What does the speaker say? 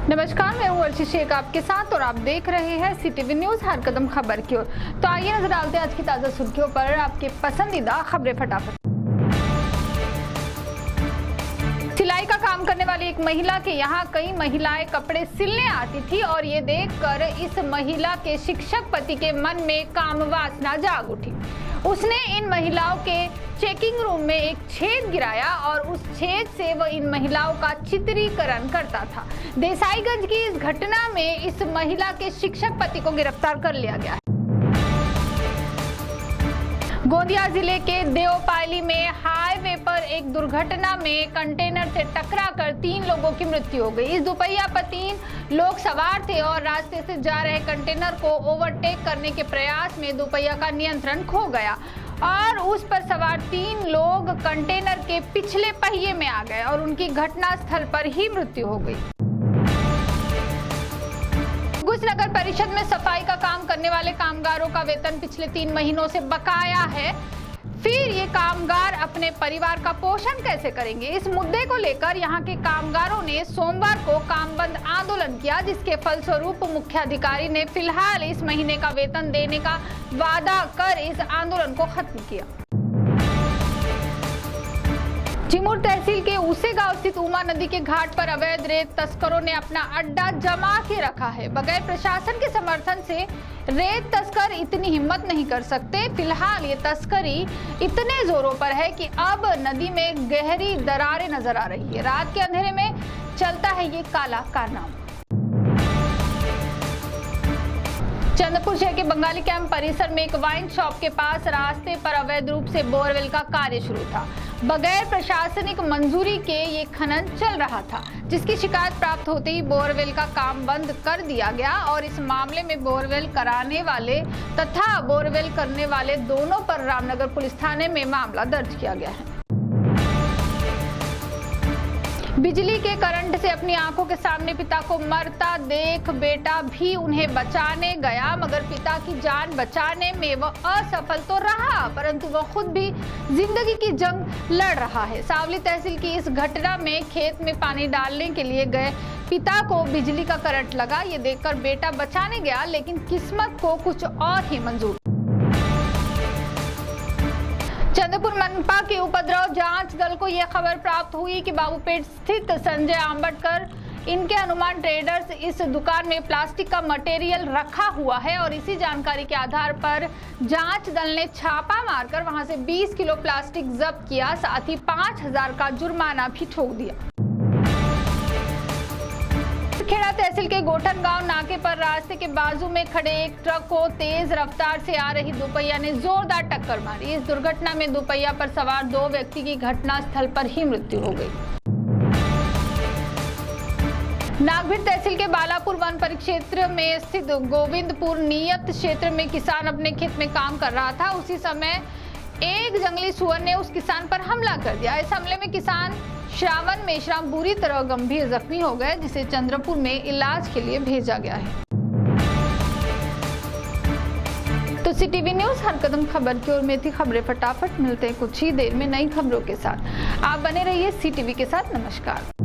नमस्कार, मैं हूँ अर्शी शेख आपके साथ और आप देख रहे हैं सीटीवी न्यूज हर कदम खबर की ओर। तो आइए नजर डालते हैं आज की ताजा सुर्खियों पर आपके पसंदीदा खबरें फटाफट। सिलाई का काम करने वाली एक महिला के यहाँ कई महिलाएं कपड़े सिलने आती थी और ये देखकर इस महिला के शिक्षक पति के मन में काम वासना जाग उठी। उसने इन महिलाओं के चेकिंग रूम में एक छेद गिराया और उस छेद से वह इन महिलाओं का चित्रीकरण करता था। देसाईगंज की इस घटना में इस महिला के शिक्षक पति को गिरफ्तार कर लिया गया है। गोंदिया जिले के देओपाली में हाईवे पर एक दुर्घटना में कंटेनर से टकराकर 3 लोगों की मृत्यु हो गई। इस दुपहिया पर 3 लोग सवार थे और रास्ते से जा रहे कंटेनर को ओवरटेक करने के प्रयास में दुपहिया का नियंत्रण खो गया और उस पर सवार 3 लोग कंटेनर के पिछले पहिए में आ गए और उनकी घटनास्थल पर ही मृत्यु हो गई। नगर परिषद में सफाई का काम करने वाले कामगारों का वेतन पिछले 3 महीनों से बकाया है। फिर ये कामगार अपने परिवार का पोषण कैसे करेंगे? इस मुद्दे को लेकर यहाँ के कामगारों ने सोमवार को काम बंद आंदोलन किया, जिसके फलस्वरूप मुख्याधिकारी ने फिलहाल इस महीने का वेतन देने का वादा कर इस आंदोलन को खत्म किया। चिमूर तहसील के ऊसे गांव स्थित उमा नदी के घाट पर अवैध रेत तस्करों ने अपना अड्डा जमा के रखा है। बगैर प्रशासन के समर्थन से रेत तस्कर इतनी हिम्मत नहीं कर सकते। फिलहाल ये तस्करी इतने जोरों पर है कि अब नदी में गहरी दरारें नजर आ रही है। रात के अंधेरे में चलता है ये काला कारनामा। चंद्रपुर शहर के बंगाली कैंप परिसर में एक वाइन शॉप के पास रास्ते पर अवैध रूप से बोरवेल का कार्य शुरू था। बगैर प्रशासनिक मंजूरी के ये खनन चल रहा था, जिसकी शिकायत प्राप्त होते ही बोरवेल का काम बंद कर दिया गया और इस मामले में बोरवेल कराने वाले तथा बोरवेल करने वाले दोनों पर रामनगर पुलिस थाने में मामला दर्ज किया गया है। बिजली के करंट से अपनी आंखों के सामने पिता को मरता देख बेटा भी उन्हें बचाने गया, मगर पिता की जान बचाने में वह असफल तो रहा, परंतु वह खुद भी जिंदगी की जंग लड़ रहा है। सावली तहसील की इस घटना में खेत में पानी डालने के लिए गए पिता को बिजली का करंट लगा। ये देखकर बेटा बचाने गया, लेकिन किस्मत को कुछ और ही मंजूर। चंद्रपुर मनपा के उपद्रव जांच दल को यह खबर प्राप्त हुई कि बाबूपेट स्थित संजय आंबेडकर इनके हनुमान ट्रेडर्स इस दुकान में प्लास्टिक का मटेरियल रखा हुआ है और इसी जानकारी के आधार पर जांच दल ने छापा मारकर वहां से 20 किलो प्लास्टिक जब्त किया, साथ ही 5000 का जुर्माना भी ठोक दिया। खेड़ा तहसील के गोठन गांव नाके पर रास्ते के बाजू में खड़े एक ट्रक को तेज रफ्तार से आ रही दुपहिया ने जोरदार टक्कर मारी। इस दुर्घटना में दुपहिया पर सवार 2 व्यक्ति की घटनास्थल पर ही मृत्यु हो गई। नागभीड़ तहसील के बालापुर वन परिक्षेत्र में स्थित गोविंदपुर नियत क्षेत्र में किसान अपने खेत में काम कर रहा था। उसी समय एक जंगली सुअर ने उस किसान पर हमला कर दिया। इस हमले में किसान श्रावण मेश्राम बुरी तरह गंभीर जख्मी हो गए, जिसे चंद्रपुर में इलाज के लिए भेजा गया है। तो सीटीवी न्यूज हर कदम खबर की ओर में थी खबरें फटाफट। मिलते हैं कुछ ही देर में नई खबरों के साथ। आप बने रहिए सीटीवी के साथ। नमस्कार।